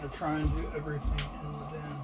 I'm going to try and do everything in the bin.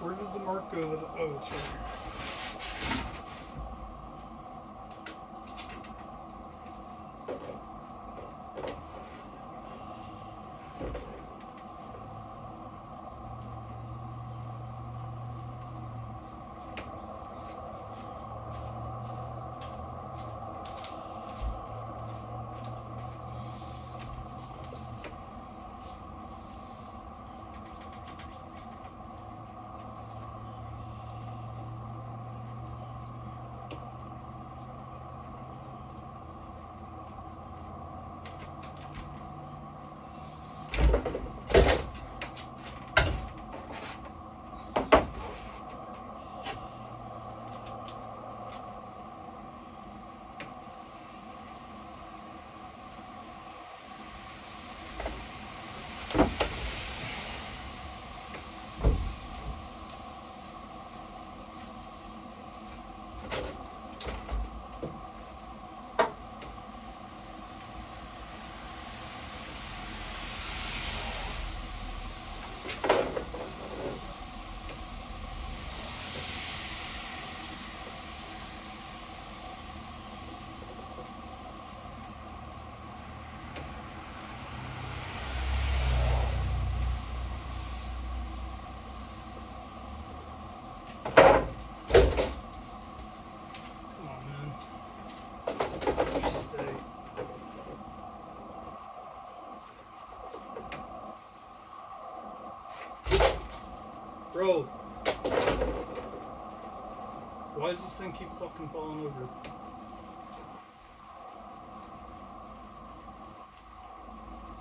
Where did the mark go? Oh, it's right here. Why does this thing keep fucking falling over?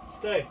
Stay.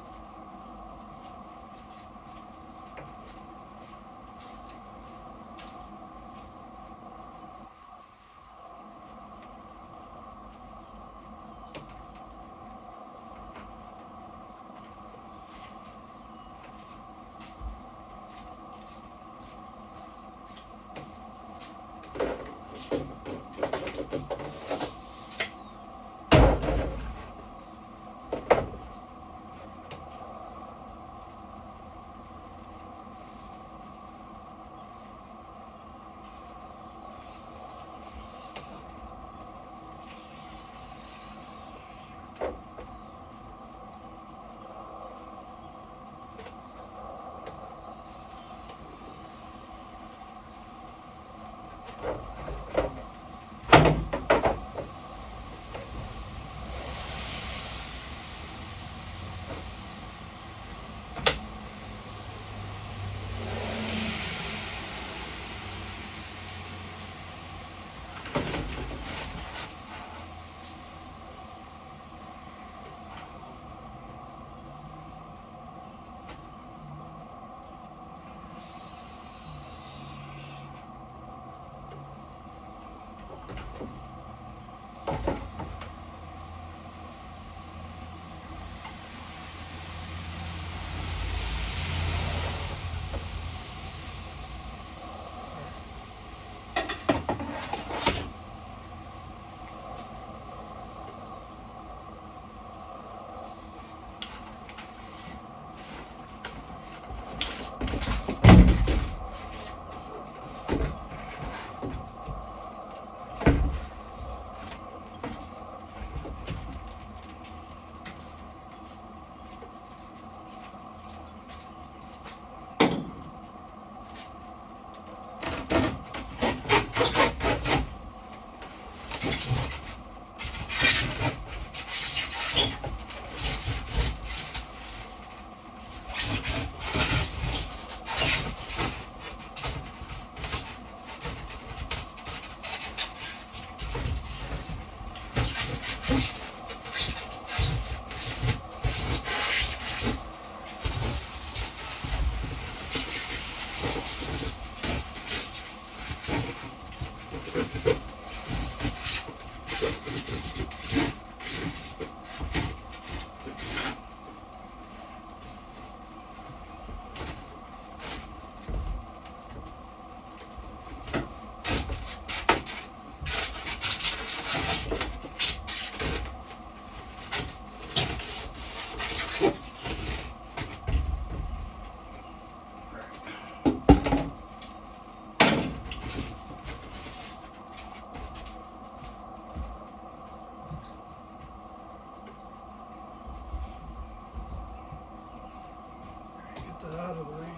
Out of the ring.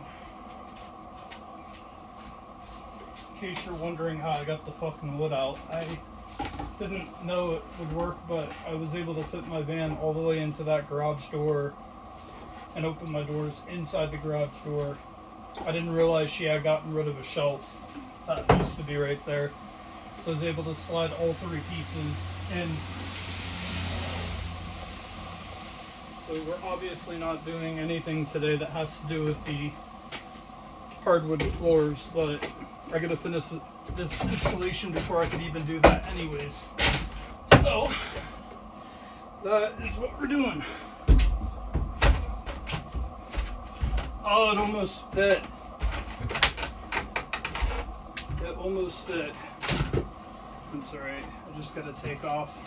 In case you're wondering how I got the fucking wood out, I didn't know it would work, but I was able to fit my van all the way into that garage door and open my doors inside the garage door. I didn't realize she had gotten rid of a shelf that used to be right there, so I was able to slide all three pieces in. So we're obviously not doing anything today that has to do with the hardwood floors, but I gotta finish this installation before I could even do that anyways. So that is what we're doing. Oh, it almost fit. It almost fit. That's alright, I just gotta take off.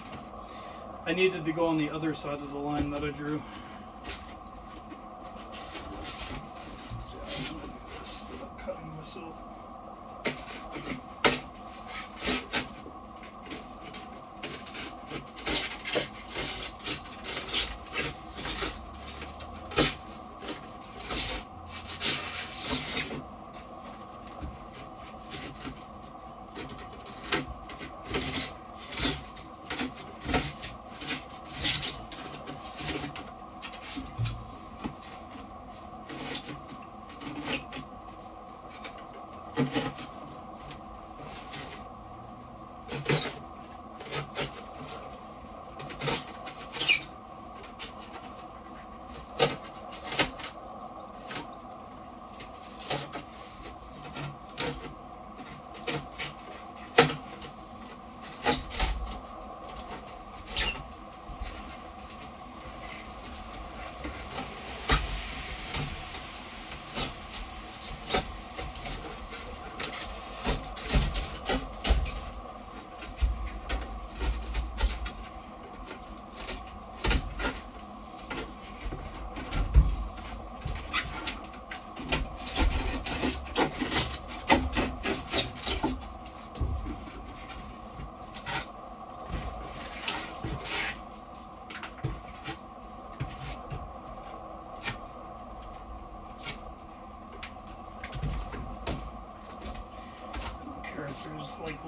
I needed to go on the other side of the line that I drew. See how I'm gonna do this without cutting myself.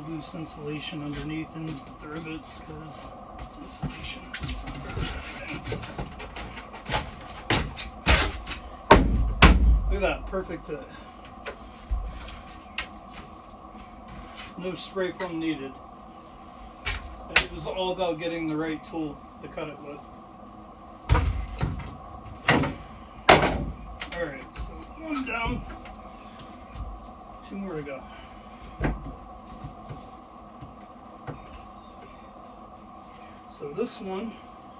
loose insulation underneath and the rivets because it's insulation. It's not anything. Look at that, perfect fit. No spray foam needed. It was all about getting the right tool to cut it with. Alright, so one down, 2 more to go. So this one,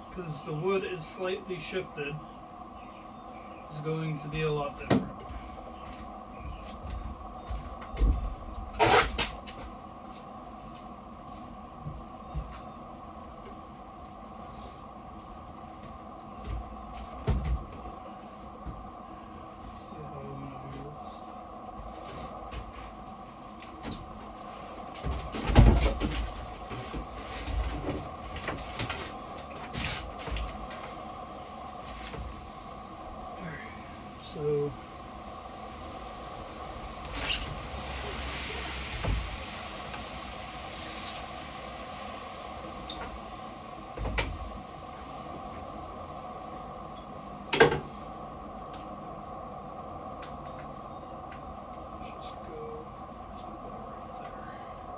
because the wood is slightly shifted, is going to be a lot different. So just go to about right there.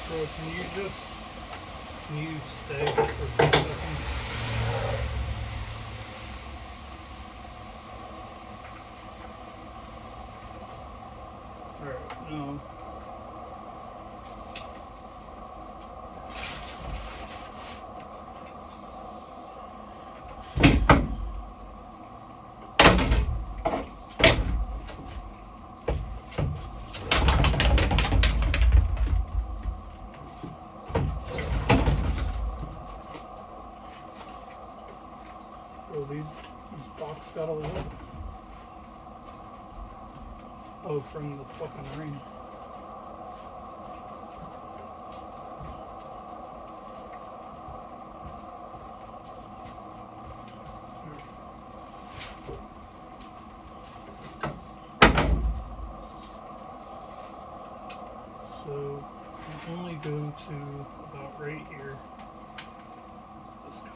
Bro, can you stay for 2 seconds? Alright, now. Oh, these box got a lid. Oh, from the fucking rain. So you only go to about right here. This cut.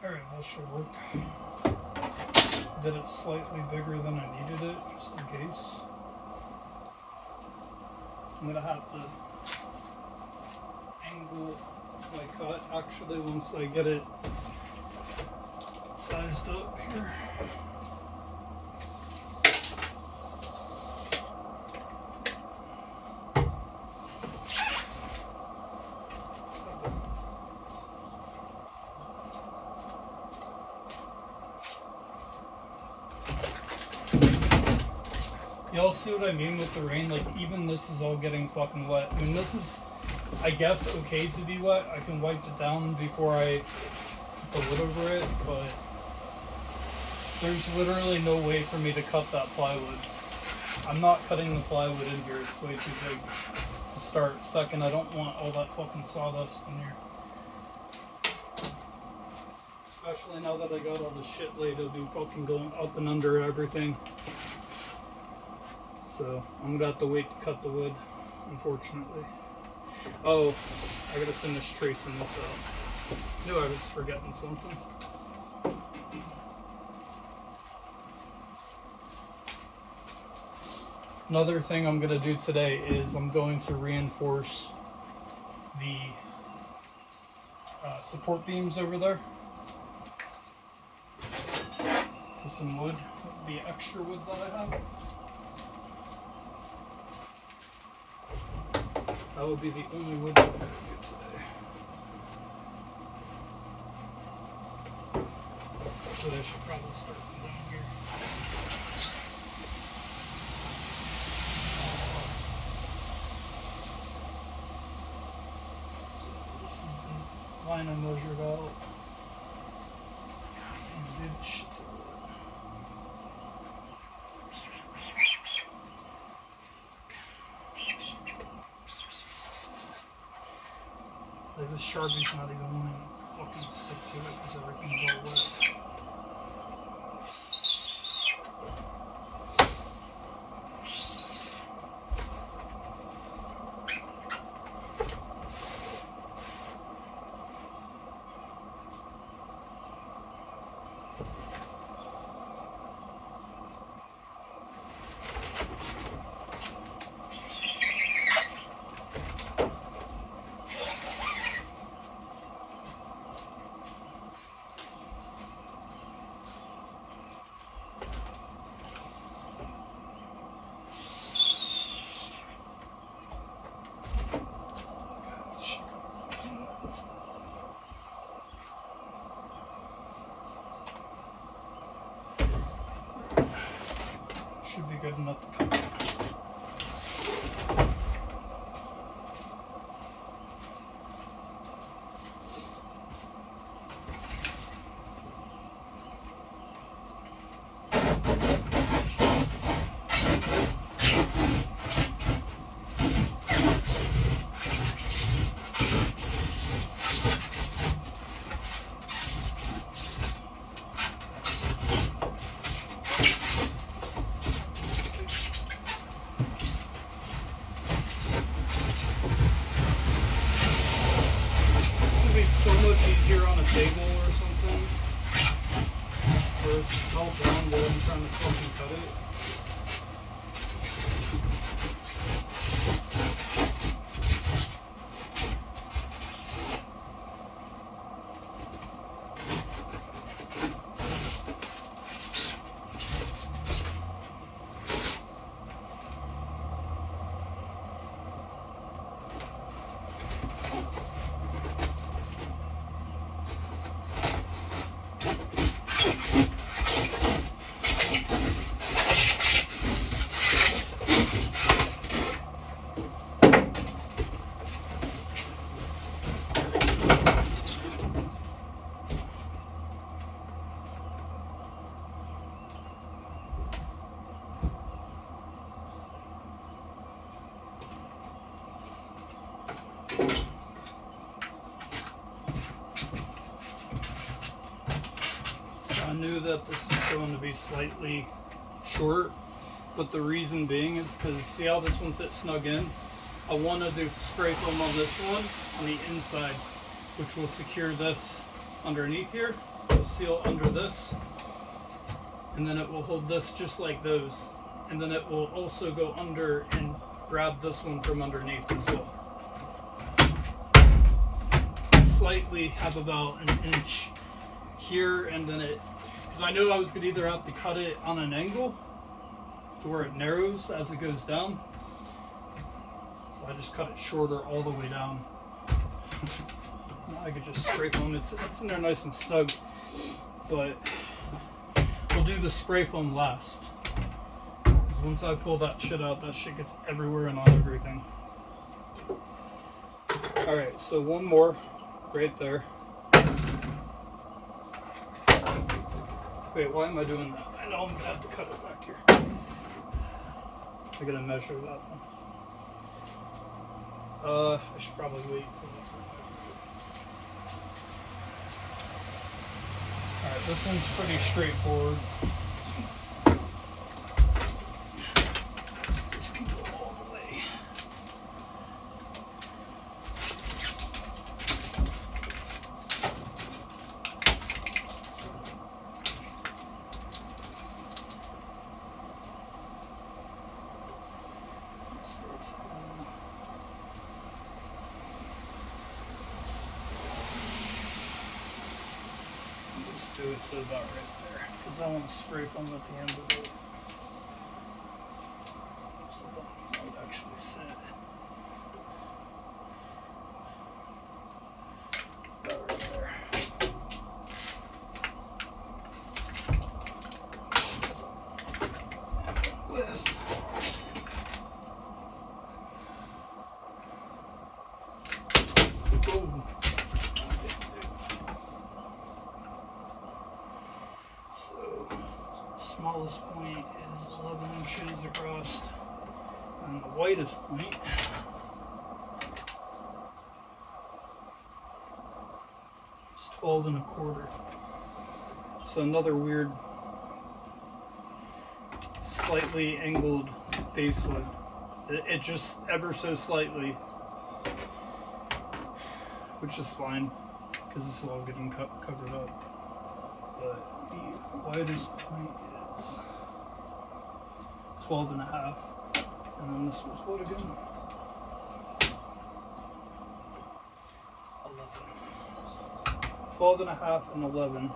Alright, that should work. Did it slightly bigger than I needed it, just in case. I'm gonna have to angle my cut actually once I get it sized up here. Y'all see what I mean with the rain? Like, even this is all getting fucking wet. I mean, this is, I guess, okay to be wet. I can wipe it down before I put the lid over it, but there's literally no way for me to cut that plywood. I'm not cutting the plywood in here. It's way too big to start. Second, I don't want all that fucking sawdust in here. Especially now that I got all the shit laid, it'll be fucking going up and under everything. So I'm gonna have to wait to cut the wood, unfortunately. Oh, I gotta finish tracing this out. Knew I was forgetting something. Another thing I'm gonna do today is I'm going to reinforce the support beams over there with some wood, the extra wood that I have. That would be the only wood that I'm going to do today. So I should probably start them down here. So this is the line I measured out. And dude, shit's all wet. Like, this Sharpie's not even wanting to fucking stick to it because everything's all wet. Should be good enough to cut. So much easier on a table or something, where it's all down while I'm trying to fucking cut it. I knew that this was going to be slightly short, but the reason being is because see how this one fits snug in? I want to do spray foam on this one on the inside, which will secure this underneath here. It'll seal under this, and then it will hold this just like those, and then it will also go under and grab this one from underneath as well. Slightly have about an inch here, and then it, because I knew I was going to either have to cut it on an angle to where it narrows as it goes down, so I just cut it shorter all the way down. Now I could just spray foam. It's in there nice and snug, but we'll do the spray foam last, because once I pull that shit out, that shit gets everywhere and on everything. Alright, so one more right there. Wait, why am I doing that? I know I'm gonna have to cut it back here. I gotta measure that one. I should probably wait for that. Alright, this one's pretty straightforward. This can go all the way. Do it to about right there, because I want to spray foam at the end of it. So that would actually sit about right there. With boom. Smallest point is 11 inches across, and the widest point is 12 1/4. So another weird, slightly angled basewood. It just ever so slightly, which is fine because this is all getting covered up. But the widest point is 12 1/2, and then this was what again? 11. 12 1/2 and 11.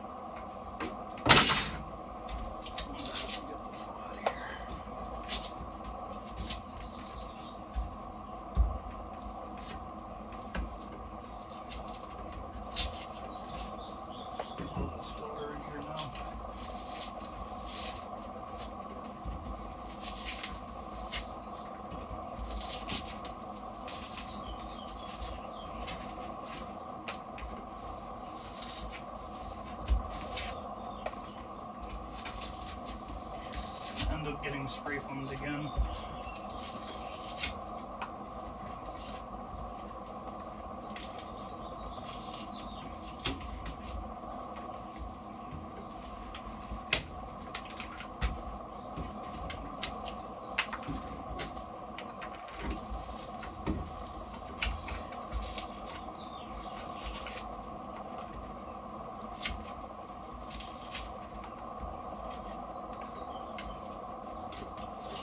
End up getting spray foamed again.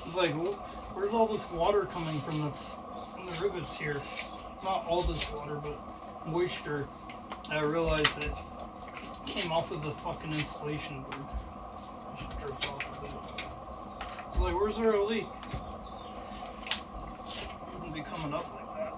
It's like, where's all this water coming from that's in the rivets here? Not all this water, but moisture. I realized it came off of the fucking insulation board. I should drip off of it. It's like, where's our leak? It wouldn't be coming up like that.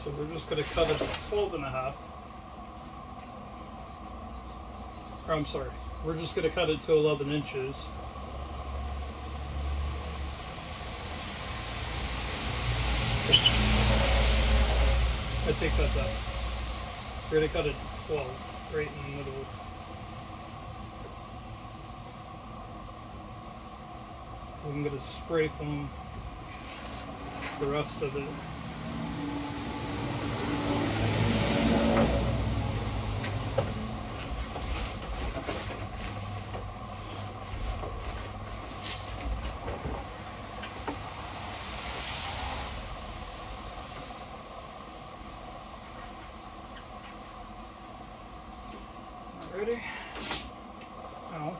So we're just going to cut it at 12 and a half. Or, I'm sorry, we're just going to cut it to 11 inches. I take that back. We're going to cut it to 12, right in the middle. I'm going to spray foam the rest of it. Ready? Now,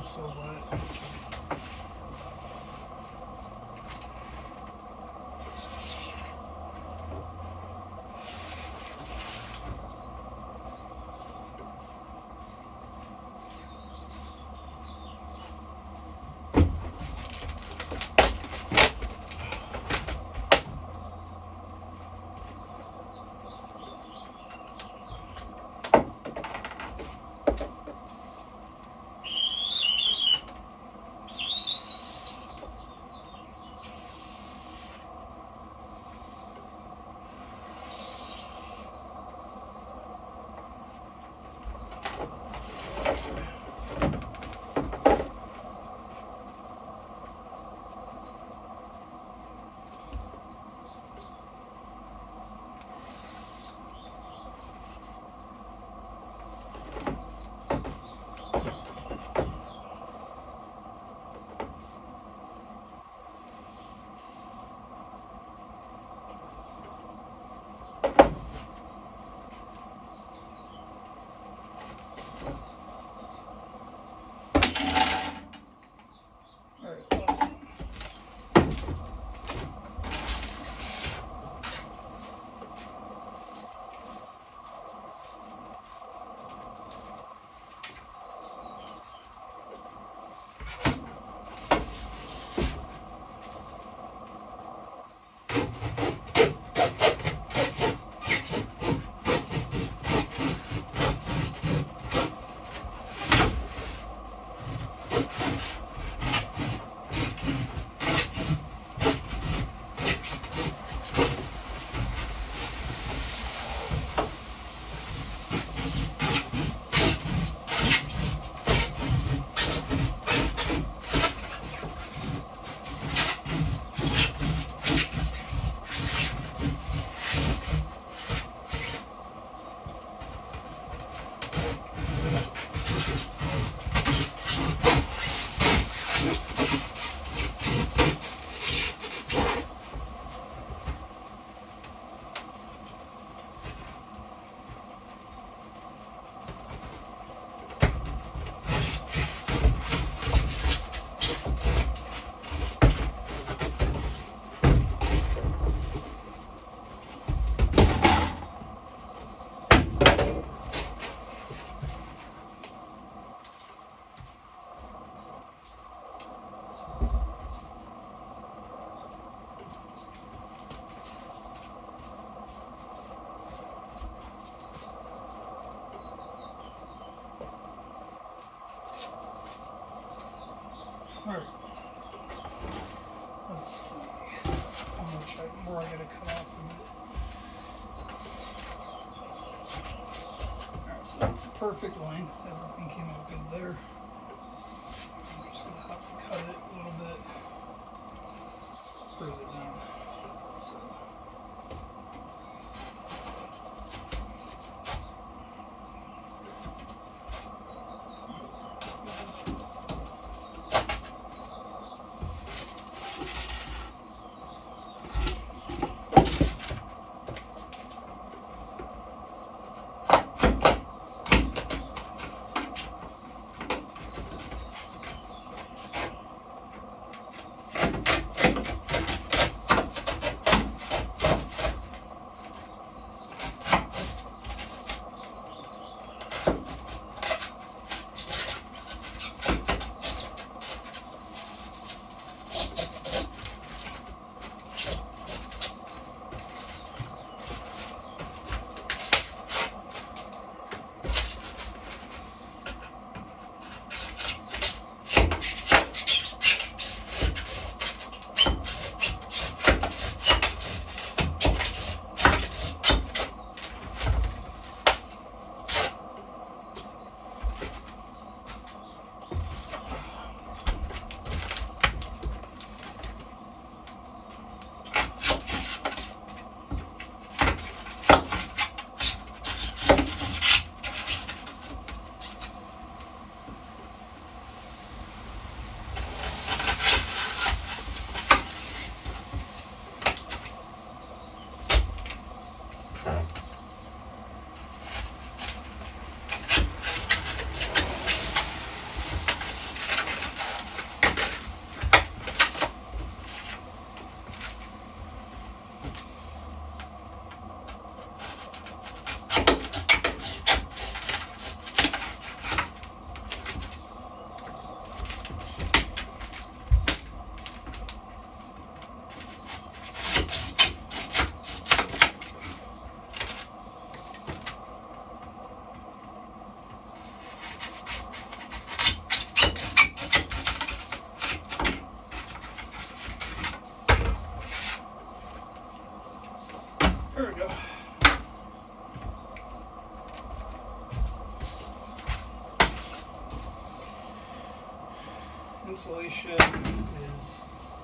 so wet. Alright. Let's see how much more I gotta cut off of it. Alright, so that's the perfect length. Everything came out good there. I'm just gonna have to cut it a little bit further down. So. There we go. Insulation is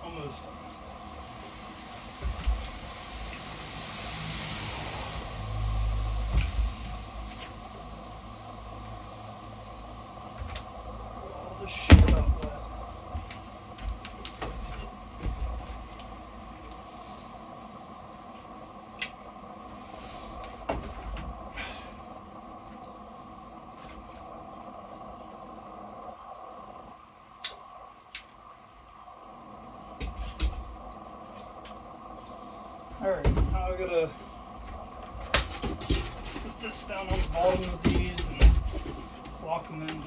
almost done. All this shit about that. Alright, now I gotta put this down on the bottom of these and lock them in.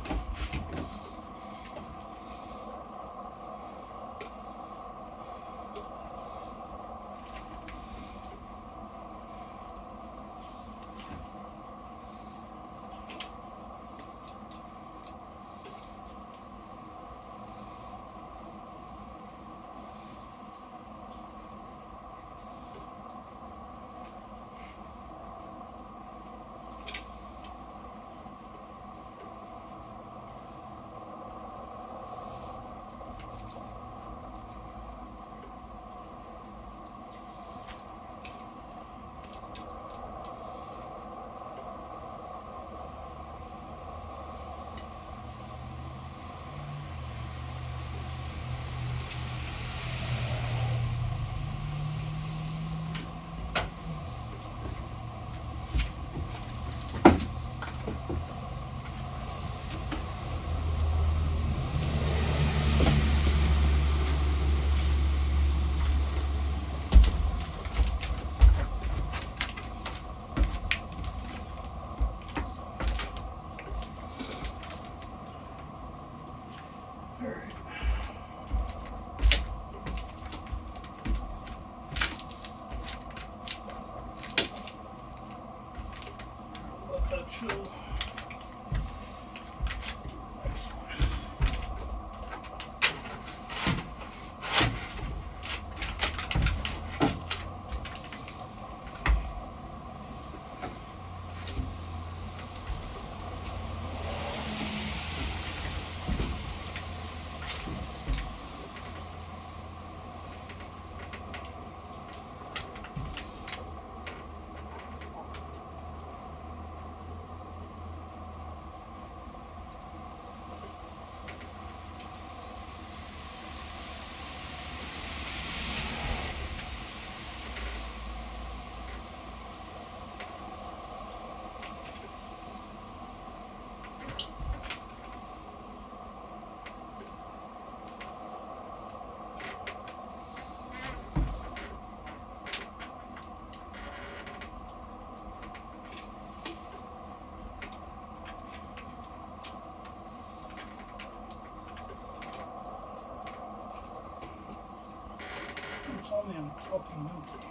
Tell me I'm fucking empty.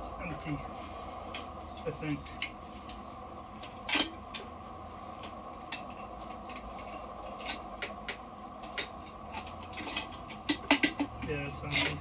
It's empty, I think. Yeah, it's empty.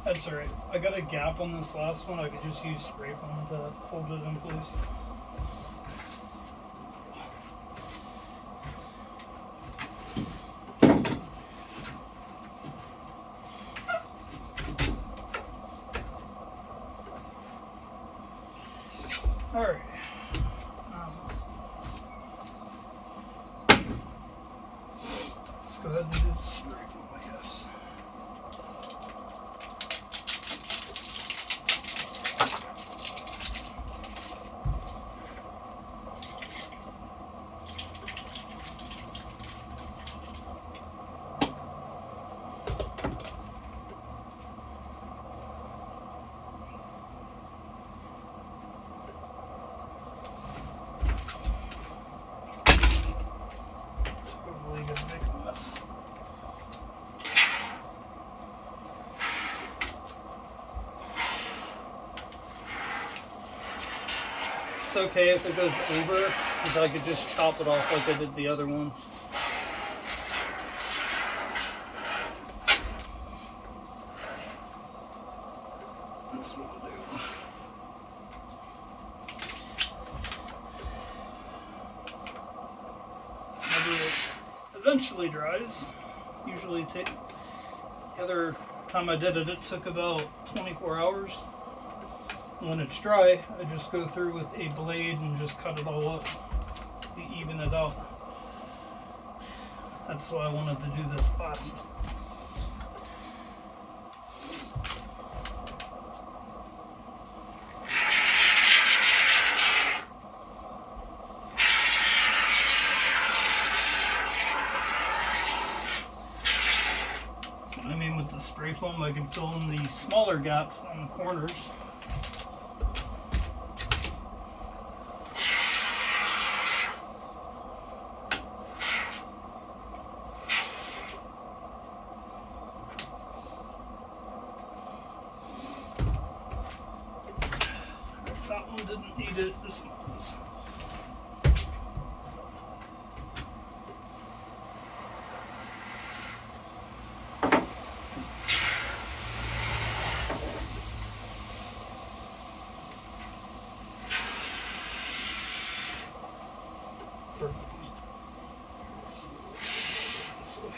That's alright. I got a gap on this last one. I could just use spray foam to hold it in place. Alright. Let's go ahead and do the spray foam, I guess. Totally gonna make a mess. It's okay if it goes over, because I could just chop it off like I did the other ones. That's what I'll do. Maybe it eventually dries. Usually the other time I did it, it took about 24 hours. When it's dry, I just go through with a blade and just cut it all up to even it out. That's why I wanted to do this fast. So I mean, with the spray foam, I can fill in the smaller gaps on the corners. That one didn't need it, this one does. Perfect. This way.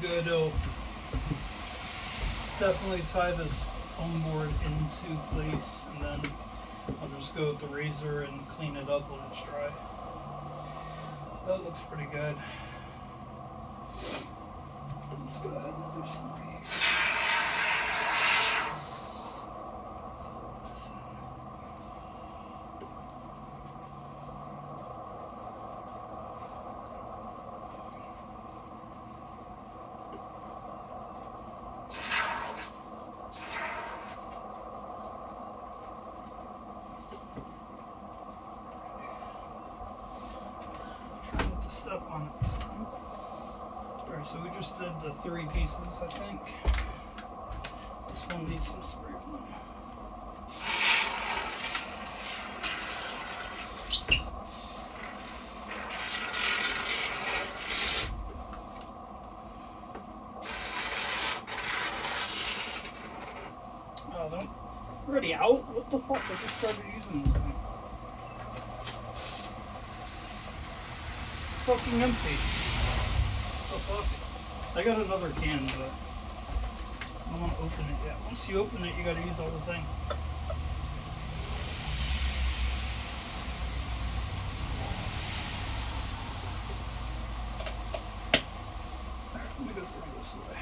good. It'll definitely tie this foam board into place, and then I'll just go with the razor and clean it up when it's dry. That looks pretty good. Let's go ahead and do some of these. Step on it this time. Alright, so we just did the 3 pieces, I think. This one needs some spray foam. Oh, don't. Already out? What the fuck? I just started using this thing. Fucking empty. What the fuck? I got another can, but I don't want to open it yet. Once you open it, you gotta use the whole thing. Alright, let me go throw this away.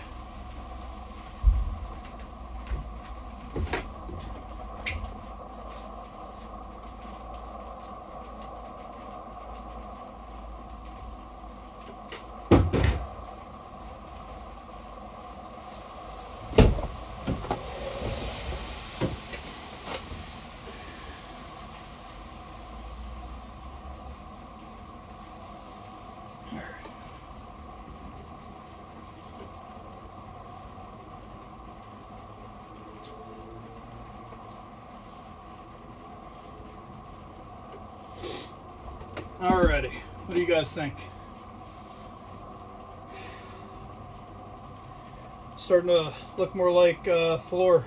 Alrighty, what do you guys think? Starting to look more like floor.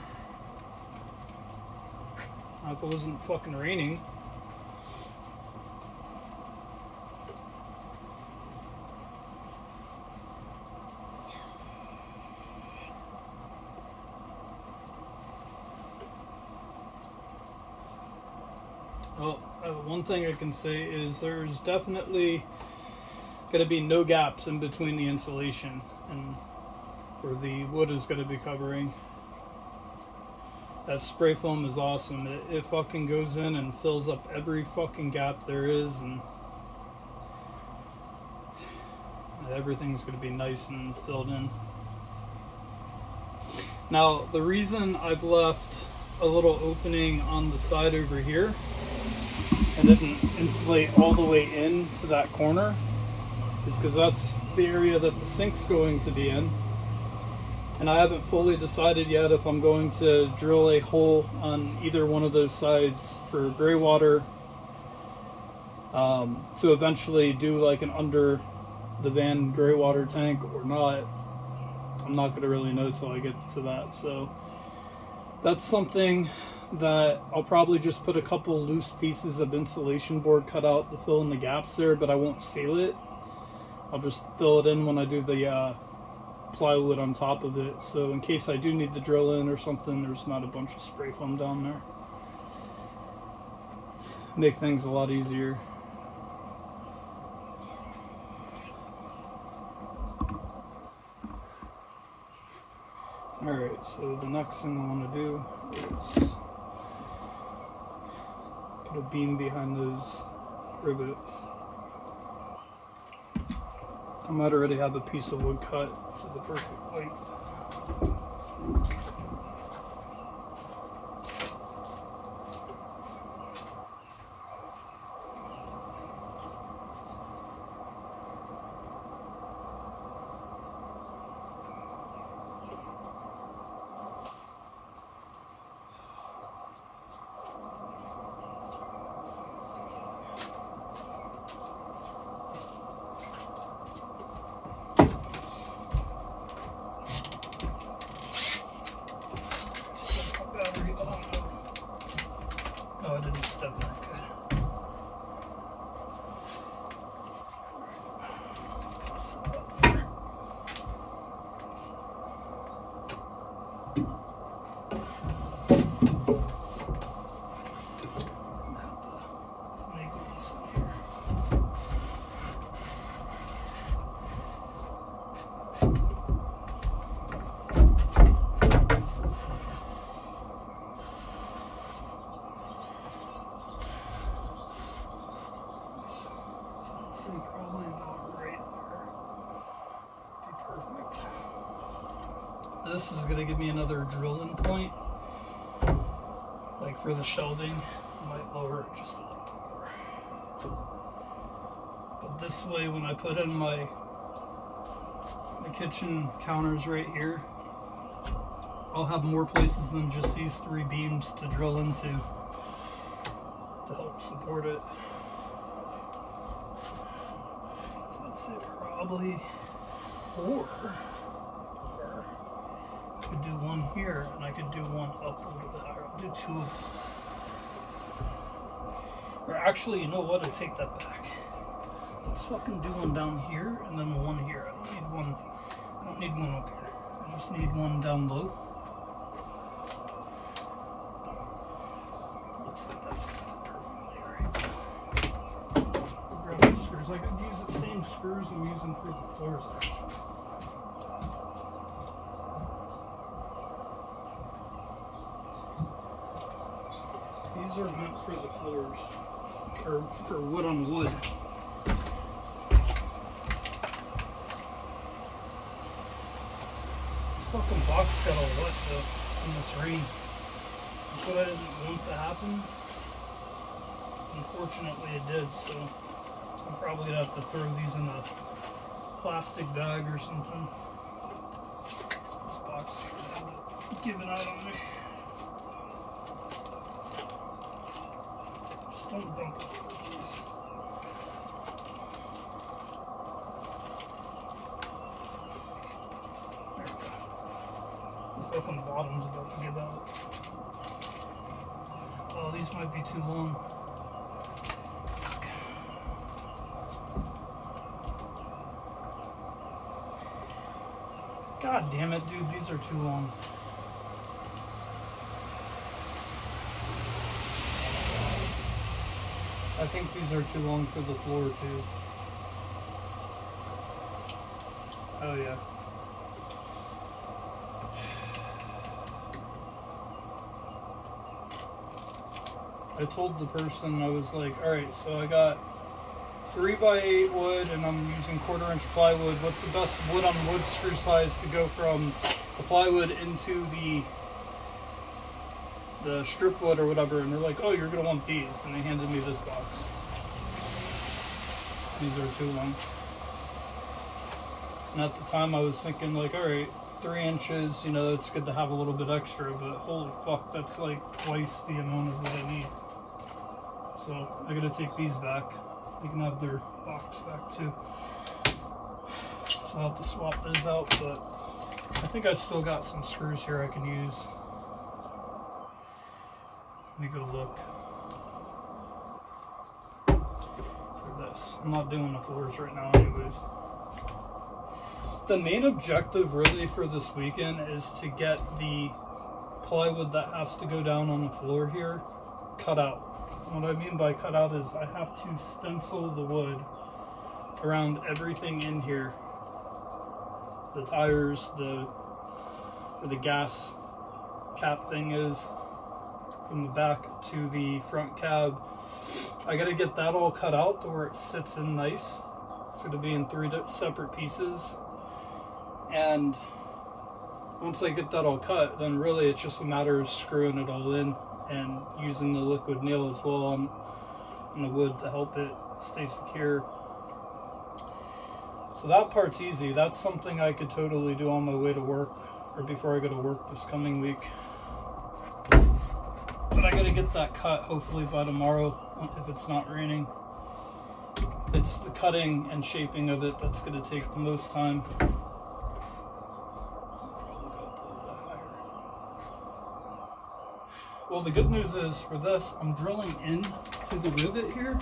I hope it wasn't fucking raining. Well, one thing I can say is there's definitely going to be no gaps in between the insulation and where the wood is going to be covering. That spray foam is awesome. It fucking goes in and fills up every fucking gap there is, and everything's going to be nice and filled in. Now, the reason I've left a little opening on the side over here and didn't insulate all the way into that corner is because that's the area that the sink's going to be in, and I haven't fully decided yet if I'm going to drill a hole on either one of those sides for gray water to eventually do like an under the van gray water tank or not. I'm not going to really know till I get to that, so that's something that I'll probably just put a couple loose pieces of insulation board cut out to fill in the gaps there, but I won't seal it. I'll just fill it in when I do the plywood on top of it, so in case I do need to drill in or something, there's not a bunch of spray foam down there. Make things a lot easier. Alright, so the next thing I want to do is put a beam behind those rivets. I might already have a piece of wood cut to the perfect length. This is going to give me another drill-in point. Like for the shelving, I might lower it just a little more. But this way, when I put in my kitchen counters right here, I'll have more places than just these 3 beams to drill into to help support it. So that's it, probably. Or I could do one here, and I could do one up a little bit higher. I'll do 2 of them. Or actually, you know what? I take that back. Let's fucking do one down here, and then one here. I don't need one up here. I just need one down low. Looks like that's gonna fit perfectly, alright. I'll grab the screws. I could use the same screws I'm using for the floors, actually. These are meant for the floors, or for wood on wood. This fucking box got all wet though in this rain. That's what I didn't want to happen. Unfortunately it did, so I'm probably gonna have to throw these in a plastic bag or something. This box is gonna have to give it out on me. Don't dump it, please. There we go. The fucking bottom's about to give out. Oh, these might be too long. God damn it, dude, these are too long. I think these are too long for the floor too. Oh yeah. I told the person, I was like, alright, so I got 3x8 wood and I'm using 1/4 inch plywood. What's the best wood on wood screw size to go from the plywood into the strip wood or whatever? And they're like, oh, you're gonna want these, and they handed me this box. These are too long. And at the time I was thinking like, alright, 3 inches, you know, it's good to have a little bit extra, but holy fuck, that's like twice the amount of what I need. So I gotta take these back. They can have their box back too. So I'll have to swap those out, but I think I still got some screws here I can use. Let me go look for this. I'm not doing the floors right now anyways. The main objective really for this weekend is to get the plywood that has to go down on the floor here cut out. What I mean by cut out is I have to stencil the wood around everything in here. The tires, where the gas cap thing is, from the back to the front cab. I gotta get that all cut out to where it sits in nice. It's gonna be in 3 separate pieces. And once I get that all cut, then really it's just a matter of screwing it all in and using the liquid nail as well on the wood to help it stay secure. So that part's easy. That's something I could totally do on my way to work or before I go to work this coming week. But I gotta get that cut hopefully by tomorrow if it's not raining. It's the cutting and shaping of it that's gonna take the most time. Well, the good news is for this, I'm drilling into the rivet here.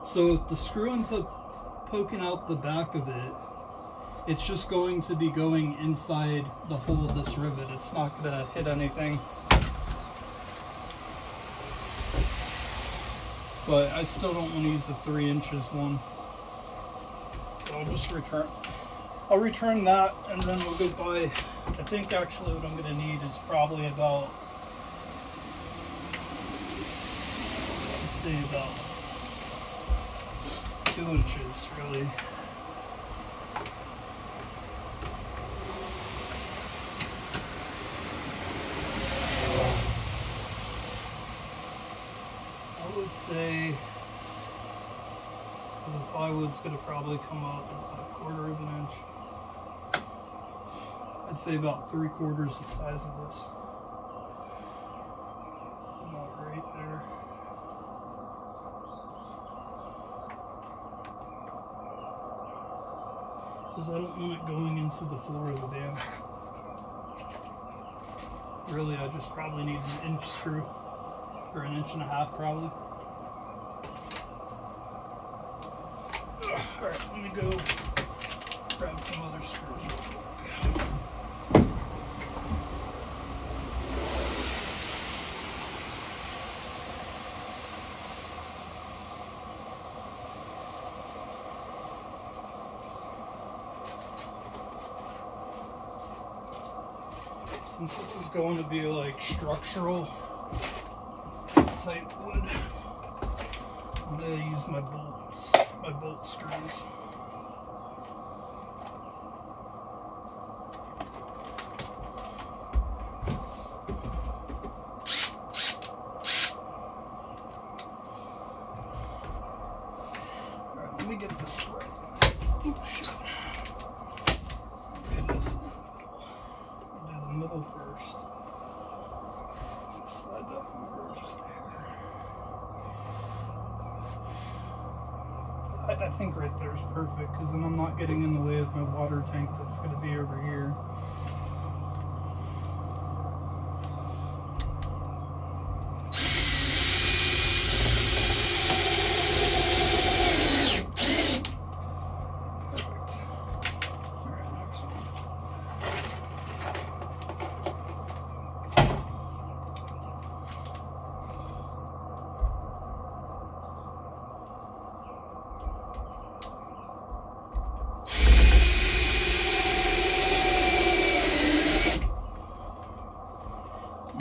So if the screw ends up poking out the back of it, it's just going to be going inside the hole of this rivet. It's not gonna hit anything. But I still don't want to use the 3 inches one. So I'll just I'll return that and then we'll go buy, I think actually what I'm gonna need is probably about, about 2 inches really. it's going to probably come up about 1/4 of an inch. I'd say about 3/4 the size of this. About right there. Because I don't want it going into the floor of the van. Really, I just probably need an inch screw, or an 1.5 inches probably. Alright, let me go grab some other screws real quick. Since this is going to be like structural type wood, I'm going to use my bolt screws. Alright, let me get this right. Oh shit. Get this in the middle first. Slide that over just there. I think right there is perfect, because then I'm not getting in the way of my water tank that's going to be over here.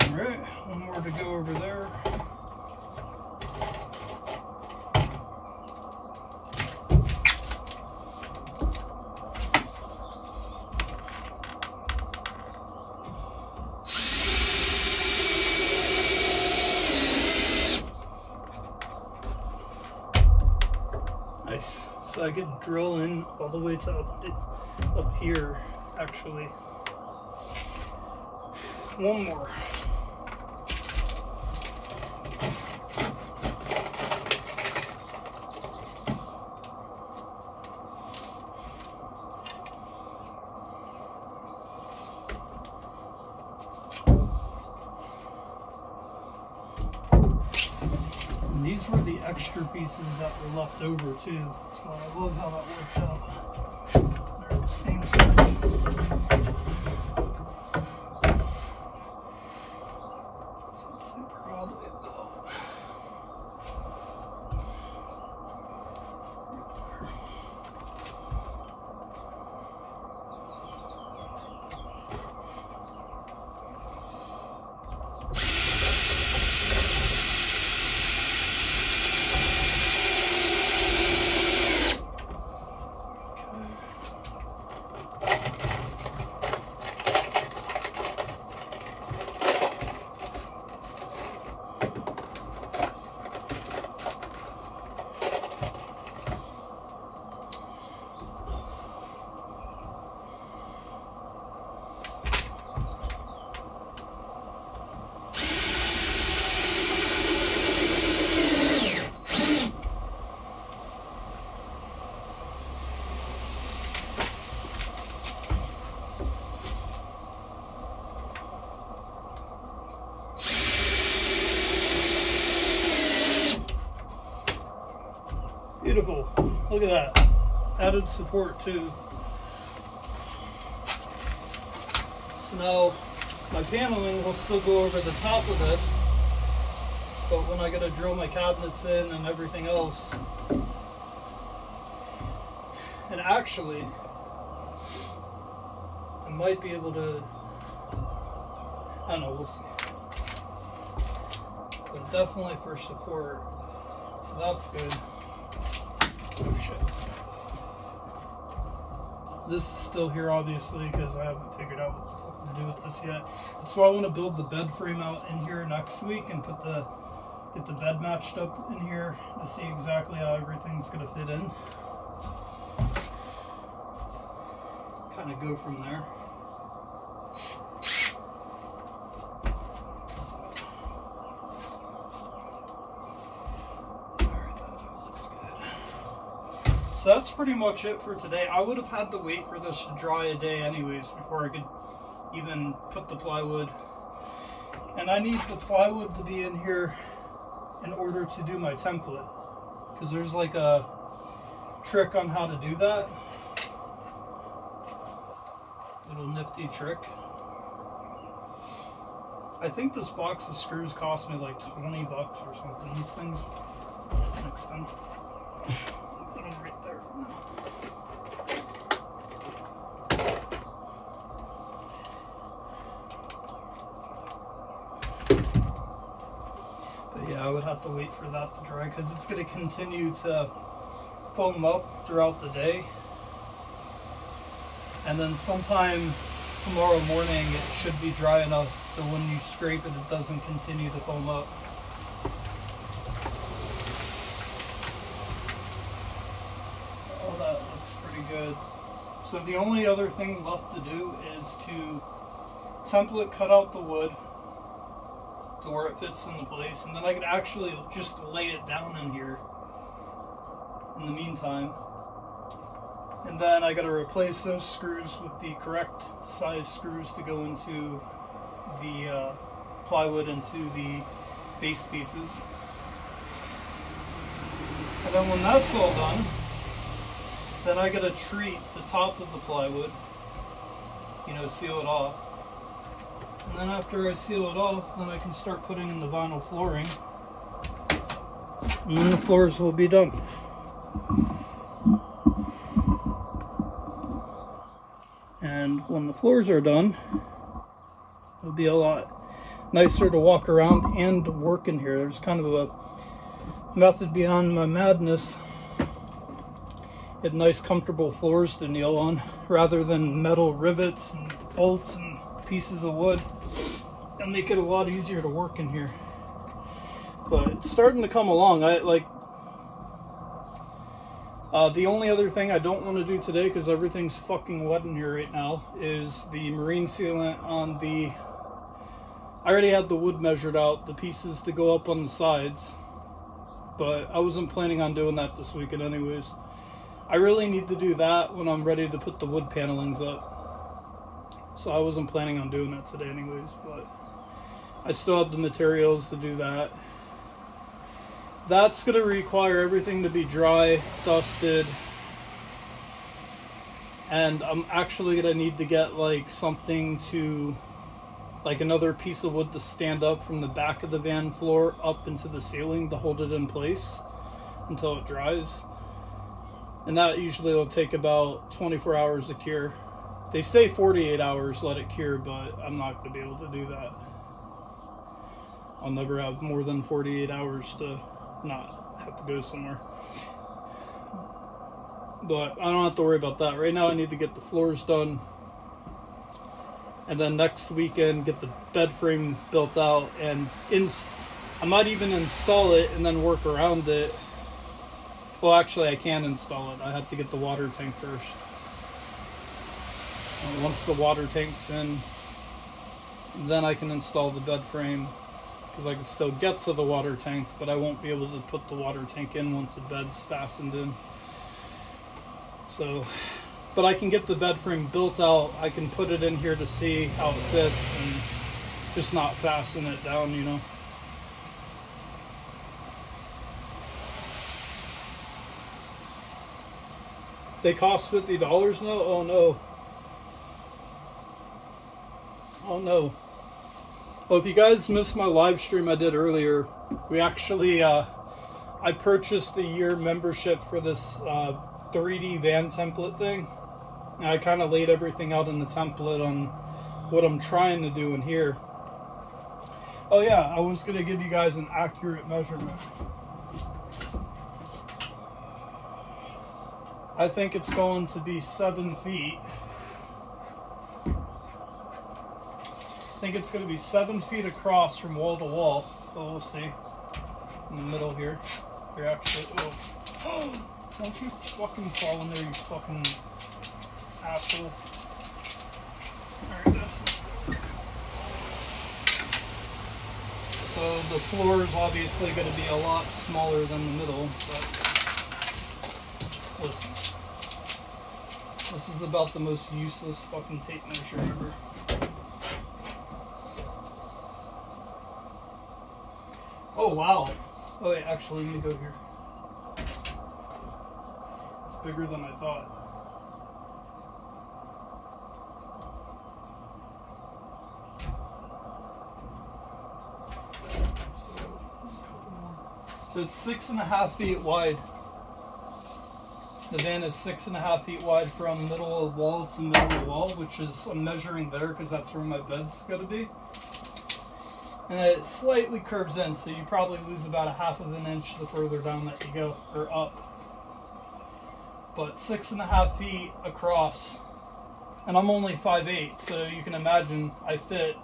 Alright, one more to go over there. Nice. So I could drill in all the way to up here, actually. One more. And these were the extra pieces that were left over too. So I love how that worked out. They're the same size. Beautiful. Look at that. Added support too. So now my paneling will still go over the top of this, but when I gotta drill my cabinets in and everything else, and actually I might be able to, I don't know, we'll see. But definitely for support, so that's good. Oh shit. This is still here obviously because I haven't figured out what the fuck to do with this yet. That's why I want to build the bed frame out in here next week and get the bed matched up in here to see exactly how everything's going to fit in. kind of go from there. So that's pretty much it for today. I would have had to wait for this to dry a day anyways before I could even put the plywood. And I need the plywood to be in here in order to do my template, because there's like a trick on how to do that. Little nifty trick. I think this box of screws cost me like 20 bucks or something. These things are expensive. Put them right there for now. But yeah, I would have to wait for that to dry because it's going to continue to foam up throughout the day. And then sometime tomorrow morning it should be dry enough that when you scrape it, it doesn't continue to foam up. Oh, that looks pretty good. So the only other thing left to do is to template cut out the wood to where it fits into place, and then I could actually just lay it down in here in the meantime. And then I got to replace those screws with the correct size screws to go into the plywood, into the base pieces. And then when that's all done, then I got to treat the top of the plywood, you know, seal it off. And then after I seal it off, then I can start putting in the vinyl flooring. And then the floors will be done. And when the floors are done, it'll be a lot nicer to walk around and work in here. There's kind of a method beyond my madness. Get nice comfortable floors to kneel on rather than metal rivets and bolts and pieces of wood. It'll make it a lot easier to work in here. But it's starting to come along. The only other thing I don't want to do today, because everything's fucking wet in here right now, is the marine sealant on the... I already had the wood measured out, the pieces to go up on the sides, but I wasn't planning on doing that this weekend anyways. I really need to do that when I'm ready to put the wood panelings up. So I wasn't planning on doing that today anyways, but I still have the materials to do that. That's going to require everything to be dry, dusted, and I'm actually going to need to get like something to, like another piece of wood to stand up from the back of the van floor up into the ceiling to hold it in place until it dries. And that usually will take about 24 hours to cure. They say 48 hours let it cure, but I'm not going to be able to do that. I'll never have more than 48 hours to not have to go somewhere. But I don't have to worry about that. Right now I need to get the floors done, and then next weekend get the bed frame built out, and I might even install it and then work around it. Well, actually I can install it. I have to get the water tank first. And once the water tank's in, then I can install the bed frame, because I can still get to the water tank, but I won't be able to put the water tank in once the bed's fastened in. So, but I can get the bed frame built out. I can put it in here to see how it fits and just not fasten it down, you know. They cost $50 now? Oh no. Oh no. Well, if you guys missed my live stream I did earlier, we actually, I purchased a year membership for this 3D van template thing. And I kind of laid everything out in the template on what I'm trying to do in here. Oh yeah, I was going to give you guys an accurate measurement. I think it's going to be 7 feet. I think it's going to be 7 feet across from wall to wall. So we'll see. In the middle here. You're actually... Oh, don't you fucking fall in there, you fucking asshole. Alright, so the floor is obviously going to be a lot smaller than the middle, but listen. This is about the most useless fucking tape measure ever. Oh wow. Oh wait, actually let me go here. It's bigger than I thought. So it's 6.5 feet wide. The van is 6.5 feet wide from middle of wall to middle of wall, which is, I'm measuring there because that's where my bed's got to be. And it slightly curves in, so you probably lose about 1/2 inch the further down that you go, or up. But 6.5 feet across, and I'm only 5'8", so you can imagine I fit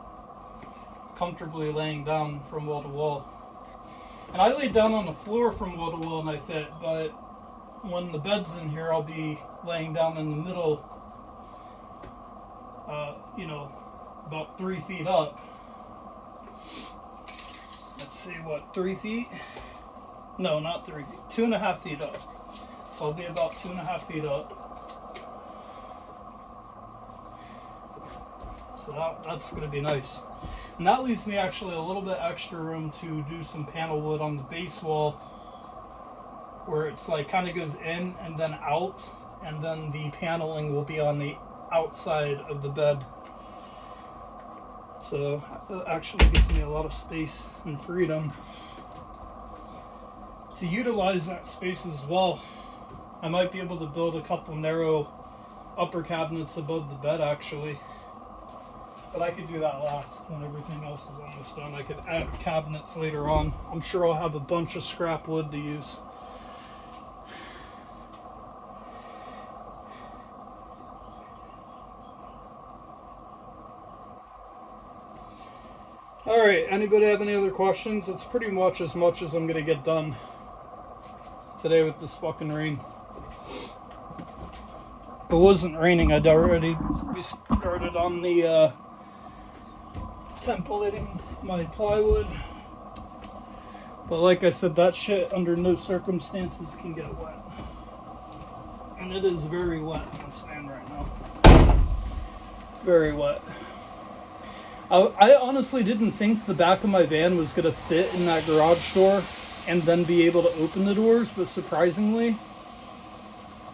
comfortably laying down from wall to wall. And I lay down on the floor from wall to wall and I fit, but when the bed's in here, I'll be laying down in the middle, about 3 feet up. Let's see, what, 3 feet? No, not 3 feet, 2.5 feet up. So I'll be about 2.5 feet up. So that's going to be nice. And that leaves me actually a little bit extra room to do some panel wood on the base wall, where it's like kind of goes in and then out, and then the paneling will be on the outside of the bed. So it actually gives me a lot of space and freedom to utilize that space as well. I might be able to build a couple narrow upper cabinets above the bed actually. But I could do that last when everything else is almost done. I could add cabinets later on. I'm sure I'll have a bunch of scrap wood to use. Alright, anybody have any other questions? It's pretty much as I'm going to get done today with this fucking rain. If it wasn't raining, I'd already started on the templating my plywood. But like I said, that shit under no circumstances can get wet. And it is very wet in this van right now. Very wet. I honestly didn't think the back of my van was going to fit in that garage door and then be able to open the doors, but surprisingly,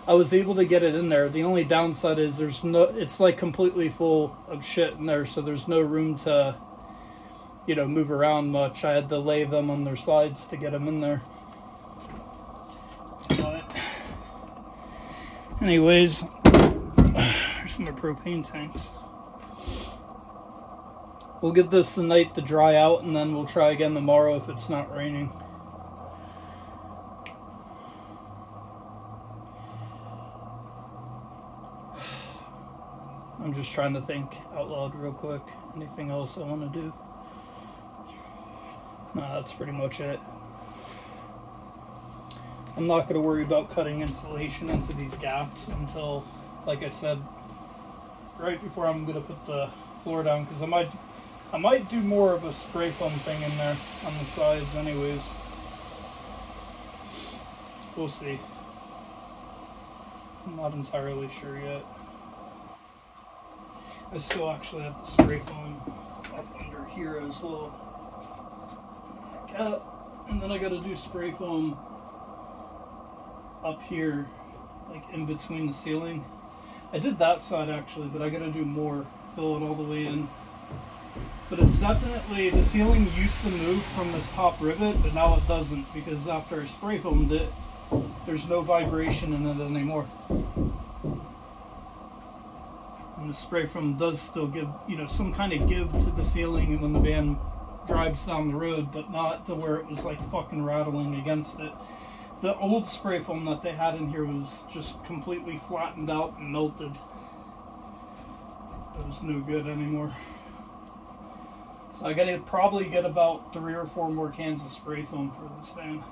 I was able to get it in there. The only downside is it's like completely full of shit in there, so there's no room to, move around much. I had to lay them on their sides to get them in there. But anyways, there's my propane tanks. We'll get this tonight to dry out, and then we'll try again tomorrow if it's not raining. I'm just trying to think out loud real quick. Anything else I want to do? Nah, that's pretty much it. I'm not going to worry about cutting insulation into these gaps until, like I said, right before I'm going to put the floor down, because I might do more of a spray foam thing in there on the sides anyways. We'll see. I'm not entirely sure yet. I still actually have the spray foam up under here as well. And then I gotta do spray foam up here, like in between the ceiling. I did that side actually, but I gotta do more, fill it all the way in. But it's definitely, the ceiling used to move from this top rivet, but now it doesn't, because after I spray foamed it, there's no vibration in it anymore. And the spray foam does still give, some kind of give to the ceiling when the van drives down the road, but not to where it was like fucking rattling against it. The old spray foam that they had in here was just completely flattened out and melted. It was no good anymore. So I gotta probably get about 3 or 4 more cans of spray foam for this van.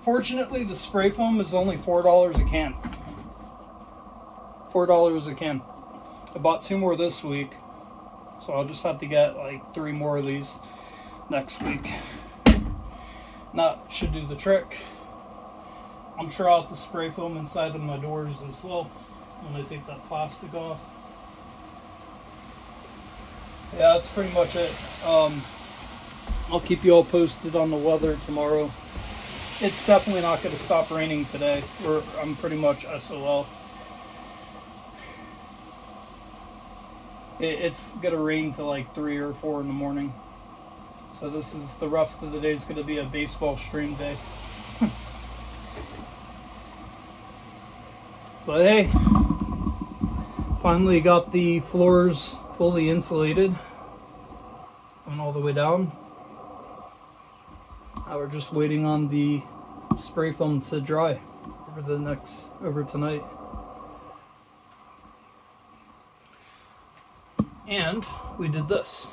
Fortunately, the spray foam is only $4 a can. $4 a can. I bought 2 more this week. So I'll just have to get like 3 more of these next week. That should do the trick. I'm sure I'll have to spray foam inside of my doors as well when I take that plastic off. Yeah, that's pretty much it. I'll keep you all posted on the weather tomorrow. It's definitely not going to stop raining today. I'm pretty much SOL. It's going to rain till like 3 or 4 in the morning. So this is the rest of the day is going to be a baseball stream day. But hey, finally got the floors fully insulated. Went all the way down. Now we're just waiting on the spray foam to dry over tonight. And we did this.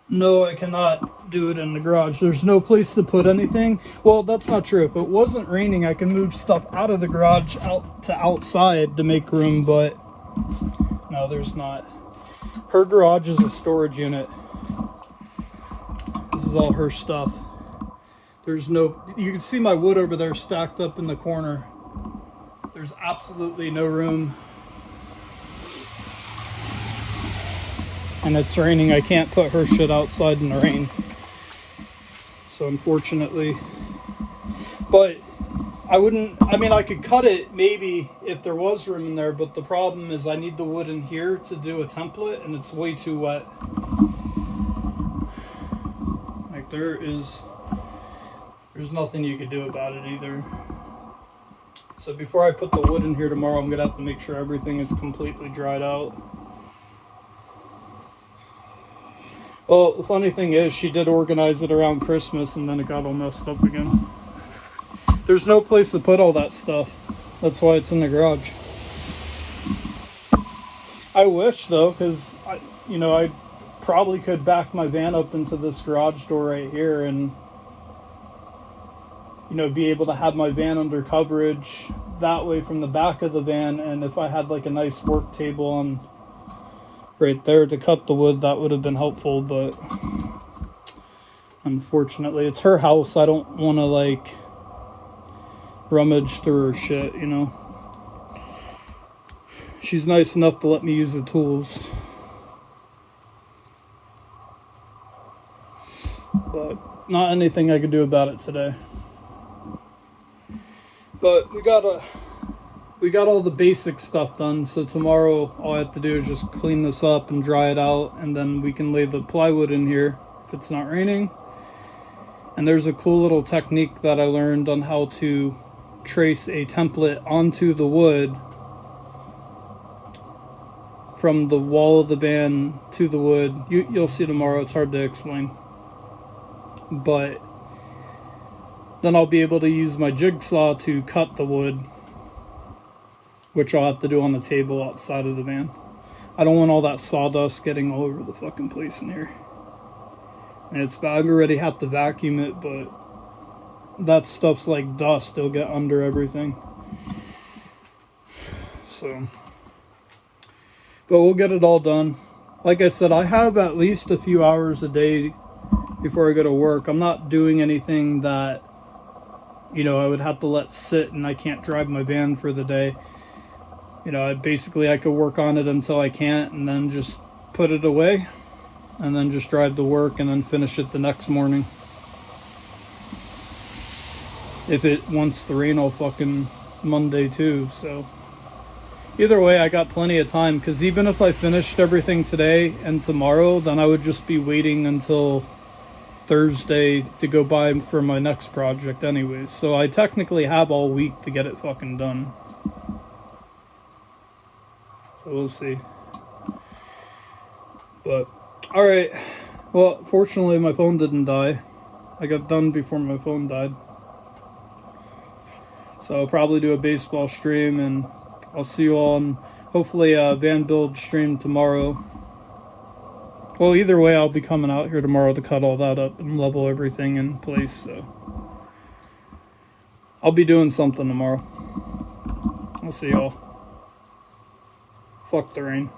No, I cannot do it in the garage. There's no place to put anything. Well, that's not true. If it wasn't raining, I can move stuff out of the garage out to outside to make room, but no, there's not. Her garage is a storage unit. This is all her stuff. There's no, you can see my wood over there stacked up in the corner. There's absolutely no room. And it's raining. I can't put her shit outside in the rain. So unfortunately, but I could cut it maybe if there was room in there, but the problem is I need the wood in here to do a template and it's way too wet. Like there's nothing you could do about it either. So before I put the wood in here tomorrow, I'm gonna have to make sure everything is completely dried out. Well, the funny thing is she did organize it around Christmas and then it got all messed up again. There's no place to put all that stuff. That's why it's in the garage. I wish though, because I probably could back my van up into this garage door right here and be able to have my van under coverage that way from the back of the van. And if I had like a nice work table on right there to cut the wood, that would have been helpful, but unfortunately it's her house. I don't want to like rummage through her shit, She's nice enough to let me use the tools, but not anything I could do about it today. But we got all the basic stuff done, so tomorrow all I have to do is just clean this up and dry it out, and then we can lay the plywood in here if it's not raining. And there's a cool little technique that I learned on how to trace a template onto the wood from the wall of the van to the wood. You'll see tomorrow, it's hard to explain. But then I'll be able to use my jigsaw to cut the wood, which I'll have to do on the table outside of the van. I don't want all that sawdust getting all over the fucking place in here. And I already have to vacuum it, but that stuff's like dust. It'll get under everything. So, but we'll get it all done. Like I said, I have at least a few hours a day before I go to work. I'm not doing anything that, I would have to let sit and I can't drive my van for the day. Basically I could work on it until I can't and then just put it away and then just drive to work and then finish it the next morning. If it wants to rain all fucking Monday too, so. Either way, I got plenty of time, because even if I finished everything today and tomorrow, then I would just be waiting until Thursday to go by for my next project anyways. So I technically have all week to get it fucking done. So we'll see. But, alright. Well, fortunately my phone didn't die. I got done before my phone died. So I'll probably do a baseball stream, and I'll see you all on hopefully a van build stream tomorrow. Well, either way, I'll be coming out here tomorrow to cut all that up and level everything in place. So I'll be doing something tomorrow. I'll see y'all. Fuck the rain.